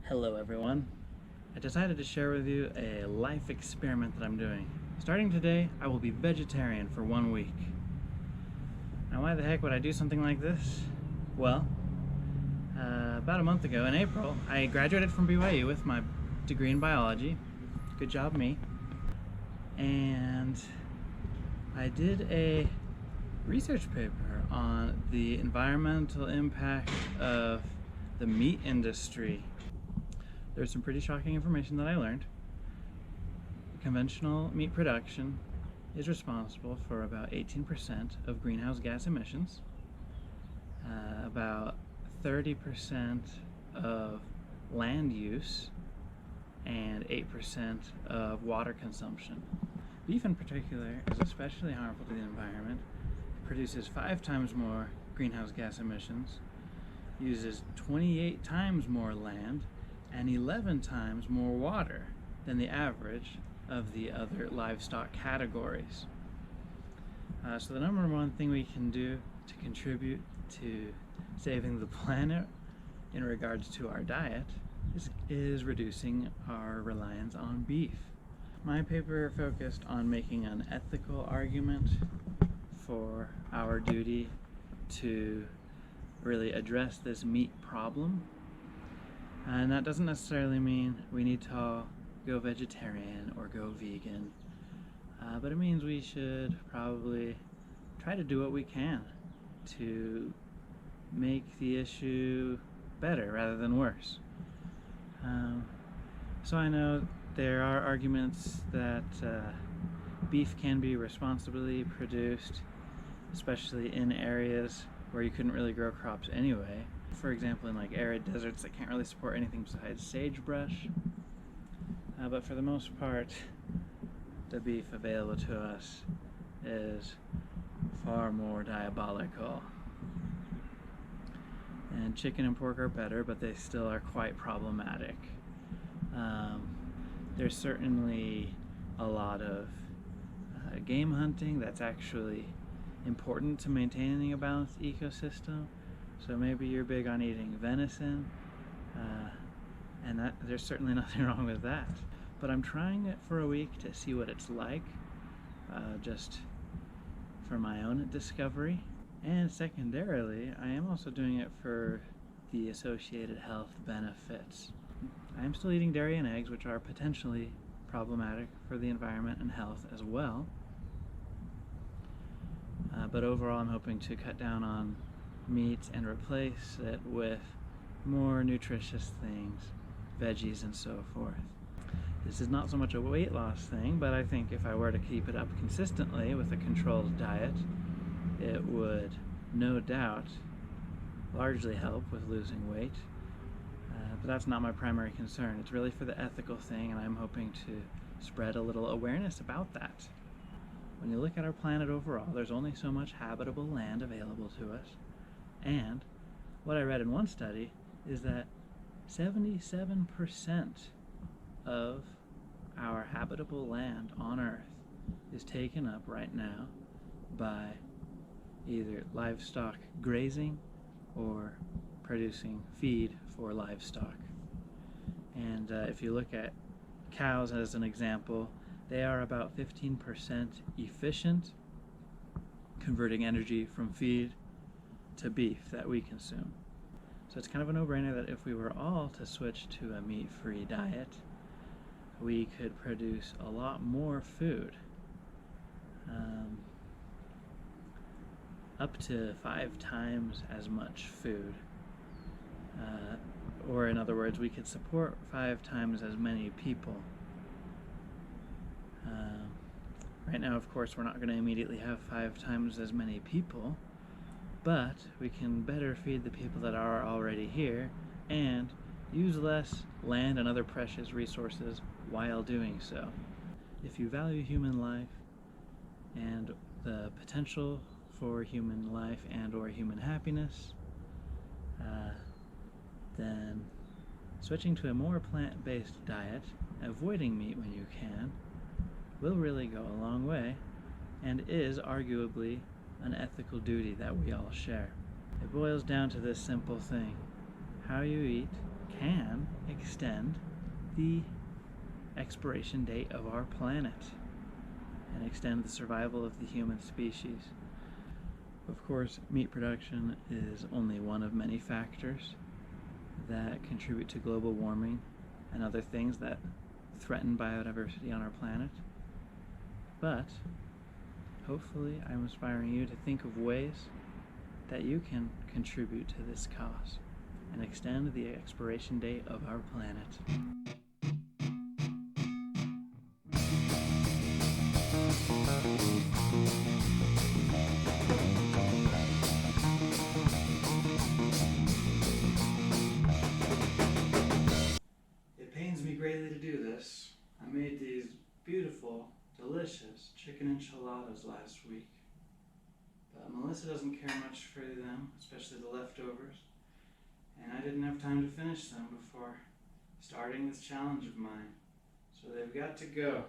Hello everyone. I decided to share with you a life experiment that I'm doing. Starting today, I will be vegetarian for 1 week. Now why the heck would I do something like this? Well, about a month ago in April, I graduated from BYU with my degree in biology. Good job me. And I did a research paper on the environmental impact of the meat industry. There's some pretty shocking information that I learned. Conventional meat production is responsible for about 18% of greenhouse gas emissions, about 30% of land use, and 8% of water consumption. Beef in particular is especially harmful to the environment. It produces 5 times more greenhouse gas emissions, uses 28 times more land, and 11 times more water than the average of the other livestock categories. So the number one thing we can do to contribute to saving the planet in regards to our diet is reducing our reliance on beef. My paper focused on making an ethical argument for our duty to really address this meat problem. And that doesn't necessarily mean we need to all go vegetarian or go vegan, but it means we should probably try to do what we can to make the issue better rather than worse. So I know there are arguments that beef can be responsibly produced, especially in areas where you couldn't really grow crops anyway. For example, in like arid deserts that can't really support anything besides sagebrush. But for the most part, the beef available to us is far more diabolical. And chicken and pork are better, but they still are quite problematic. There's certainly a lot of game hunting that's actually important to maintaining a balanced ecosystem. So maybe you're big on eating venison, and there's certainly nothing wrong with that. But I'm trying it for a week to see what it's like, just for my own discovery. And secondarily, I am also doing it for the associated health benefits. I am still eating dairy and eggs, which are potentially problematic for the environment and health as well. But overall, I'm hoping to cut down on meat and replace it with more nutritious things, veggies and so forth. This is not so much a weight loss thing, but I think if I were to keep it up consistently with a controlled diet, it would no doubt largely help with losing weight. But that's not my primary concern. It's really for the ethical thing, and I'm hoping to spread a little awareness about that. When you look at our planet overall, there's only so much habitable land available to us. And what I read in one study is that 77% of our habitable land on Earth is taken up right now by either livestock grazing or producing feed for livestock. And if you look at cows as an example, they are about 15% efficient, converting energy from feed to beef that we consume. So it's kind of a no-brainer that if we were all to switch to a meat-free diet, we could produce a lot more food, up to 5 times as much food. Or in other words, we could support 5 times as many people. Right now, of course, we're not going to immediately have 5 times as many people, but we can better feed the people that are already here and use less land and other precious resources while doing so. If you value human life and the potential for human life and or human happiness, then switching to a more plant-based diet, avoiding meat when you can, will really go a long way and is arguably an ethical duty that we all share. It boils down to this simple thing: how you eat can extend extend the expiration date of our planet and extend the survival of the human species. Of course, meat production is only one of many factors that contribute to global warming and other things that threaten biodiversity on our planet. But hopefully I'm inspiring you to think of ways that you can contribute to this cause and extend the expiration date of our planet. It pains me greatly to do this. I made these beautiful, delicious chicken enchiladas last week. But Melissa doesn't care much for them, especially the leftovers. And I didn't have time to finish them before starting this challenge of mine. So they've got to go.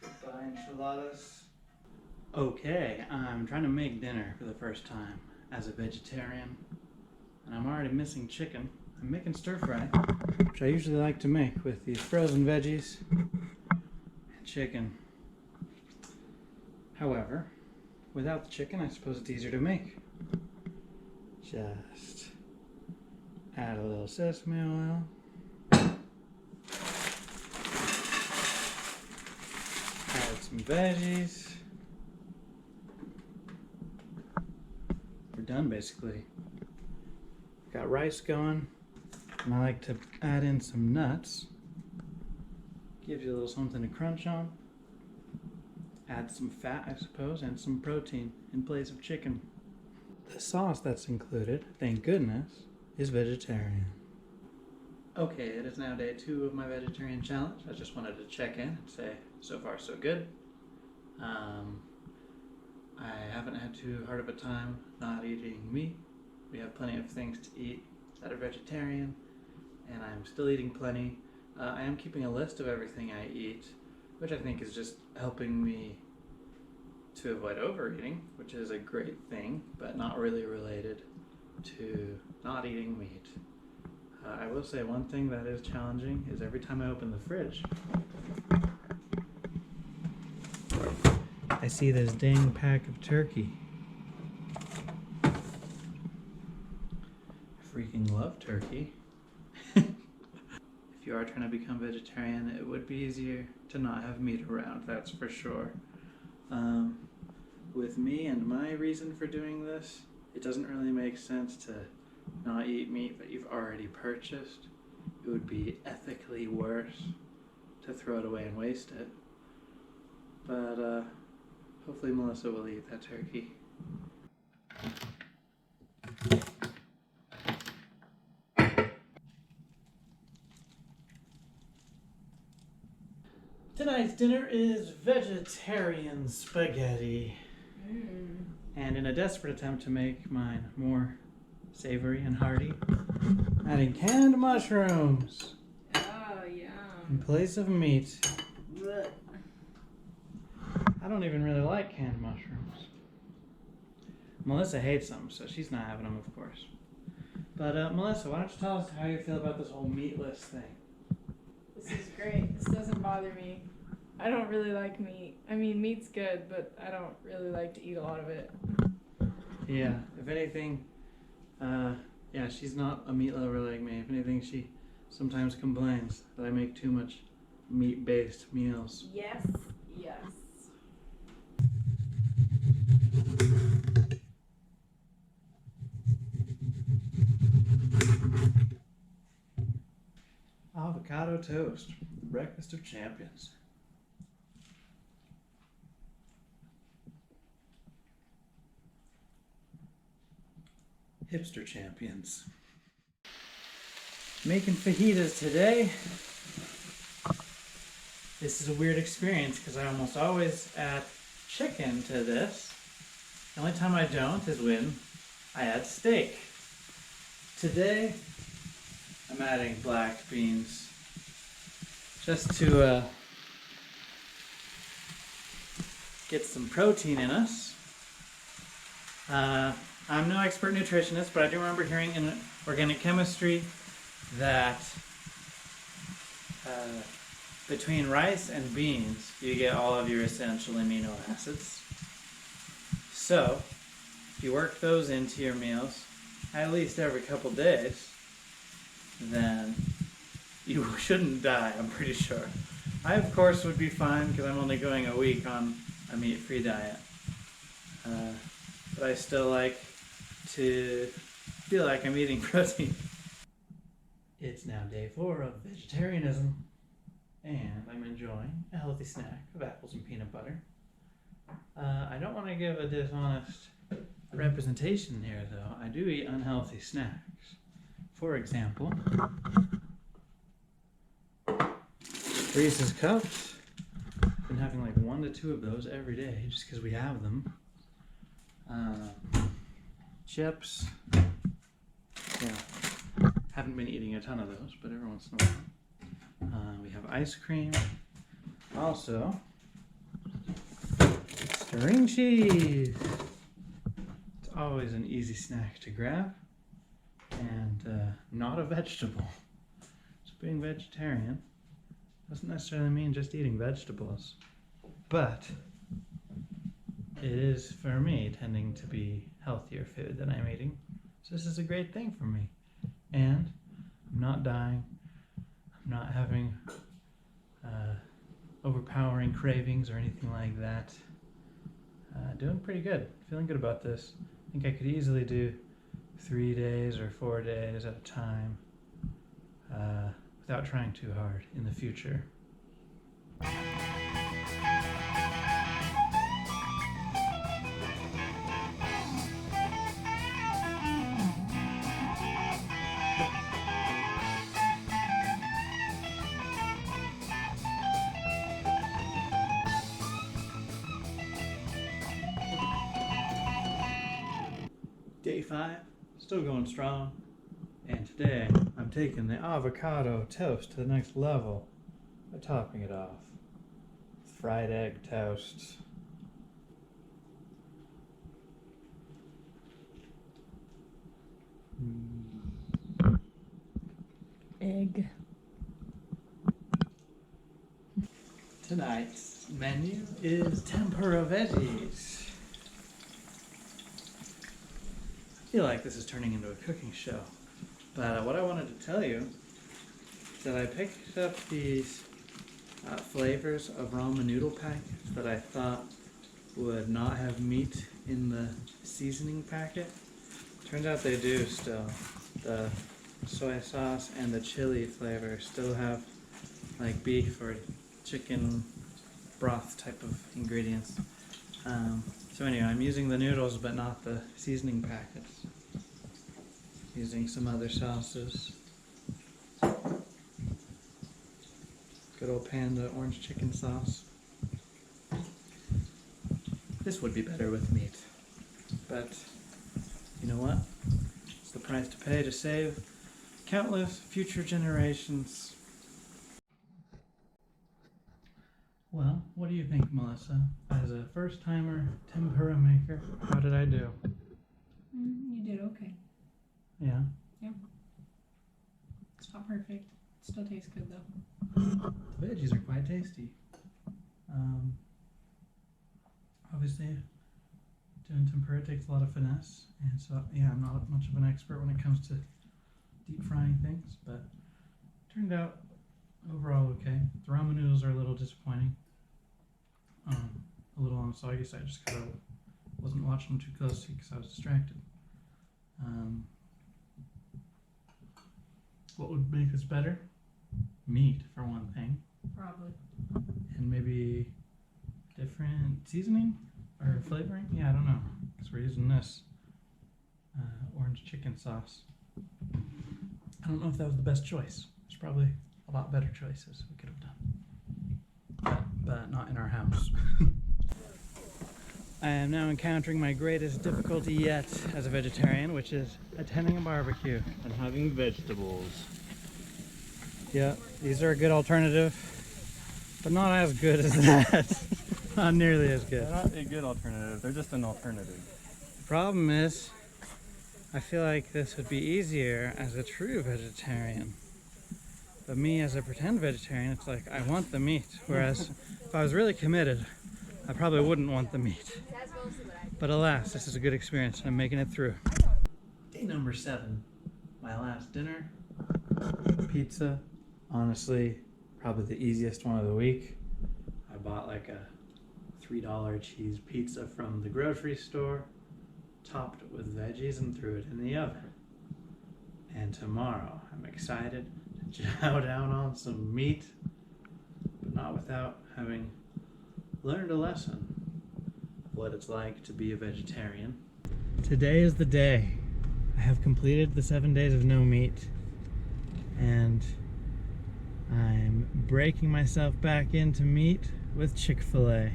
Goodbye, enchiladas. Okay, I'm trying to make dinner for the first time as a vegetarian. And I'm already missing chicken. I'm making stir fry, which I usually like to make with these frozen veggies and chicken. However, without the chicken, I suppose it's easier to make. Just add a little sesame oil. Add some veggies. We're done basically. Got rice going, and I like to add in some nuts. Gives you a little something to crunch on. Add some fat, I suppose, and some protein in place of chicken. The sauce that's included, thank goodness, is vegetarian. Okay, it is now day 2 of my vegetarian challenge. I just wanted to check in and say, so far so good. I haven't had too hard of a time not eating meat. We have plenty of things to eat that are vegetarian, and I'm still eating plenty. I am keeping a list of everything I eat, which I think is just helping me to avoid overeating, which is a great thing, but not really related to not eating meat. I will say one thing that is challenging is every time I open the fridge, I see this dang pack of turkey. I freaking love turkey. If you are trying to become vegetarian, it would be easier to not have meat around, that's for sure. With me and my reason for doing this, it doesn't really make sense to not eat meat that you've already purchased. It would be ethically worse to throw it away and waste it. But hopefully Melissa will eat that turkey. Tonight's dinner is vegetarian spaghetti. And in a desperate attempt to make mine more savory and hearty, adding canned mushrooms in place of meat. Blech. I don't even really like canned mushrooms. Melissa hates them, so she's not having them, of course. But Melissa, why don't you tell us how you feel about this whole meatless thing? This is great. This doesn't bother me. I don't really like meat. I mean, meat's good, but I don't really like to eat a lot of it. Yeah, if anything, yeah, she's not a meat lover like me. If anything, she sometimes complains that I make too much meat-based meals. Yes, yes. Avocado toast, the breakfast of champions. Hipster champions. Making fajitas today. This is a weird experience because I almost always add chicken to this. The only time I don't is when I add steak. Today, I'm adding black beans just to get some protein in us. I'm no expert nutritionist, but I do remember hearing in organic chemistry that between rice and beans, you get all of your essential amino acids. So, if you work those into your meals at least every couple days, then you shouldn't die, I'm pretty sure. I, of course, would be fine because I'm only going a week on a meat-free diet. But I still like to feel like I'm eating protein. It's now day 4 of vegetarianism, and I'm enjoying a healthy snack of apples and peanut butter. I don't want to give a dishonest representation here, though. I do eat unhealthy snacks. For example, Reese's Cups. Been having like 1 to 2 of those every day just because we have them. Chips. Yeah, haven't been eating a ton of those, but every once in a while. We have ice cream. Also, string cheese. It's always an easy snack to grab, and not a vegetable. So being vegetarian doesn't necessarily mean just eating vegetables, but it is, for me, tending to be healthier food that I'm eating. So this is a great thing for me. And I'm not dying. I'm not having overpowering cravings or anything like that. Doing pretty good. Feeling good about this. I think I could easily do 3 days or 4 days at a time without trying too hard in the future. Day 5, still going strong, and today I'm taking the avocado toast to the next level by topping it off with fried egg toast. Egg. Tonight's menu is tempura veggies. I feel like this is turning into a cooking show, but what I wanted to tell you is that I picked up these flavors of ramen noodle packets that I thought would not have meat in the seasoning packet. Turns out they do still. The soy sauce and the chili flavor still have like beef or chicken broth type of ingredients. So anyway, I'm using the noodles but not the seasoning packets. Using some other sauces. Good old Panda orange chicken sauce. This would be better with meat. But you know what? It's the price to pay to save countless future generations. Well, what do you think, Melissa? As a first-timer tempura maker, how did I do? You did okay. Yeah? Yeah. It's not perfect. It still tastes good though. The veggies are quite tasty. Obviously, doing tempura takes a lot of finesse, and so, yeah, I'm not much of an expert when it comes to deep frying things, but it turned out overall okay. The ramen noodles are a little disappointing. A little on the soggy side just because I wasn't watching them too closely because I was distracted. What would make this better? Meat, for one thing. Probably. And maybe different seasoning or flavoring? Yeah, I don't know. Because we're using this orange chicken sauce. I don't know if that was the best choice. There's probably a lot better choices we could have done. But not in our house. I am now encountering my greatest difficulty yet as a vegetarian, which is attending a barbecue. And having vegetables. Yeah, these are a good alternative, but not as good as that. Not nearly as good. They're not a good alternative, they're just an alternative. The Problem is, I feel like this would be easier as a true vegetarian. But me as a pretend vegetarian, it's like I want the meat. Whereas if I was really committed, I probably wouldn't want the meat. But alas, this is a good experience. I'm making it through. Day number 7. My last dinner. Pizza. Honestly, probably the easiest one of the week. I bought like a $3 cheese pizza from the grocery store, topped it with veggies and threw it in the oven. And tomorrow, I'm excited to chow down on some meat, but not without having learned a lesson of what it's like to be a vegetarian. Today is the day. I have completed the 7 days of no meat, and I'm breaking myself back into meat with Chick-fil-A.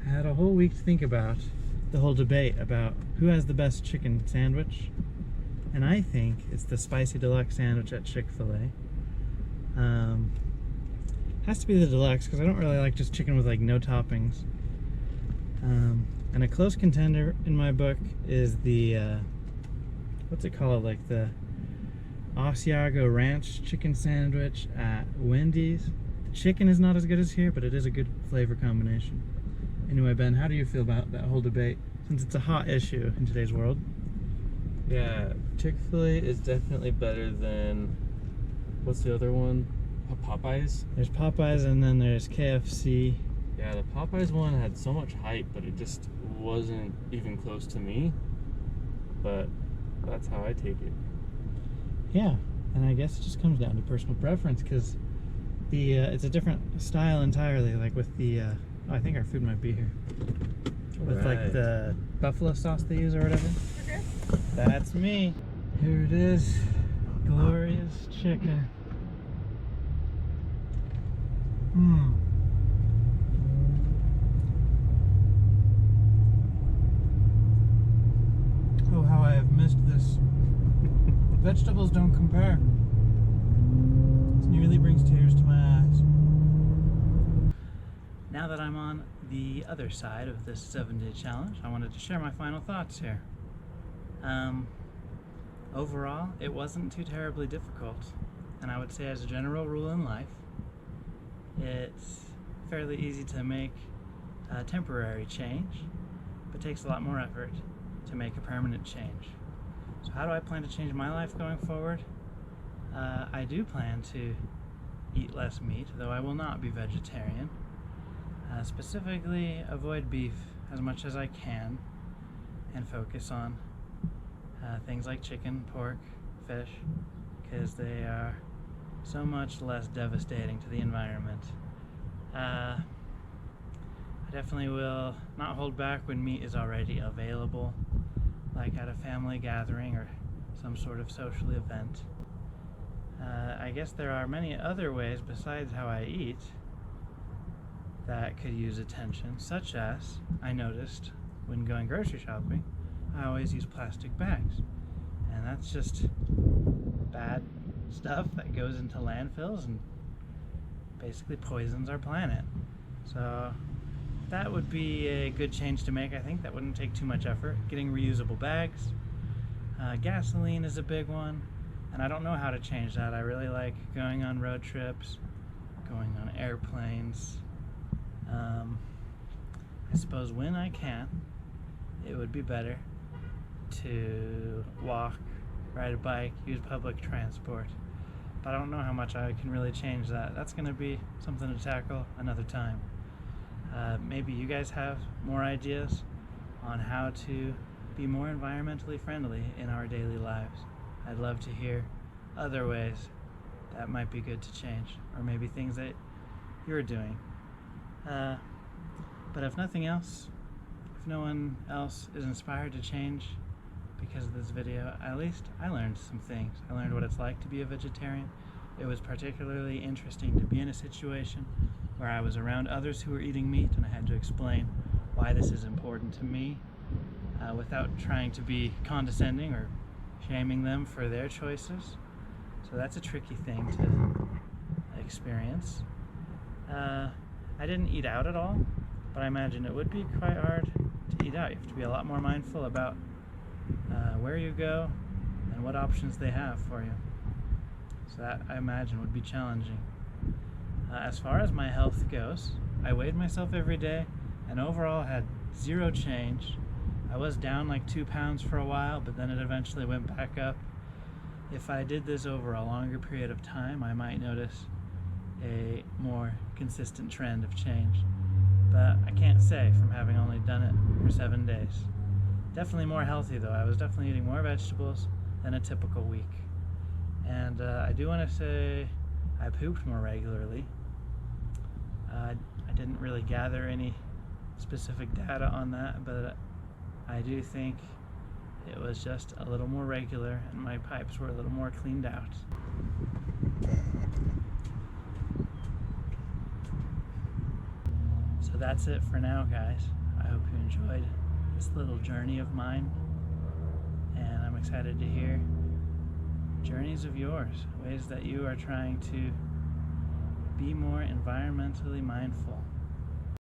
I had a whole week to think about the whole debate about who has the best chicken sandwich, and I think it's the spicy deluxe sandwich at Chick-fil-A. Has to be the deluxe because I don't really like just chicken with like no toppings. And a close contender in my book is the what's it called, like the Asiago Ranch chicken sandwich at Wendy's. The chicken is not as good as here, but it is a good flavor combination. Anyway, Ben, how do you feel about that whole debate, since it's a hot issue in today's world? Yeah, Chick-fil-A is definitely better than, what's the other one? Popeyes? There's Popeyes and then there's KFC. Yeah, the Popeyes one had so much hype, but it just wasn't even close to me. But that's how I take it. Yeah, and I guess it just comes down to personal preference, because the it's a different style entirely. Like with the, I think our food might be here. With like the buffalo sauce they use or whatever. Okay. That's me. Here it is, glorious chicken. Oh, how I have missed this. Vegetables don't compare. This nearly brings tears to my eyes. Now that I'm on the other side of this 7-day challenge, I wanted to share my final thoughts here. Overall, it wasn't too terribly difficult, and I would say as a general rule in life, it's fairly easy to make a temporary change, but takes a lot more effort to make a permanent change. So how do I plan to change my life going forward? I do plan to eat less meat, though I will not be vegetarian. Specifically, avoid beef as much as I can, and focus on things like chicken, pork, fish, because they are so much less devastating to the environment. I definitely will not hold back when meat is already available, like at a family gathering or some sort of social event. I guess there are many other ways besides how I eat that could use attention, such as, I noticed when going grocery shopping, I always use plastic bags. And that's just bad stuff that goes into landfills and basically poisons our planet. So that would be a good change to make. I think that wouldn't take too much effort. Getting reusable bags. Gasoline is a big one, and I don't know how to change that. I really like going on road trips, going on airplanes. I suppose when I can, it would be better to walk, ride a bike, use public transport. But I don't know how much I can really change that. That's going to be something to tackle another time. Maybe you guys have more ideas on how to be more environmentally friendly in our daily lives. I'd love to hear other ways that might be good to change, or maybe things that you're doing. But if nothing else, if no one else is inspired to change because of this video, at least I learned some things. I learned what it's like to be a vegetarian. It was particularly interesting to be in a situation where I was around others who were eating meat, and I had to explain why this is important to me without trying to be condescending or shaming them for their choices. So that's a tricky thing to experience. I didn't eat out at all, but I imagine it would be quite hard to eat eat out. You have to be a lot more mindful about where you go and what options they have for you. So that, I imagine, would be challenging. As far as my health goes, I weighed myself every day and overall had zero change. I was down like 2 pounds for a while, but then it eventually went back up. If I did this over a longer period of time, I might notice a more consistent trend of change. But I can't say from having only done it for 7 days. Definitely more healthy though. I was definitely eating more vegetables than a typical week. And I do want to say I pooped more regularly. I didn't really gather any specific data on that, but I do think it was just a little more regular and my pipes were a little more cleaned out. So that's it for now, guys. I hope you enjoyed this little journey of mine, and I'm excited to hear journeys of yours, ways that you are trying to be more environmentally mindful.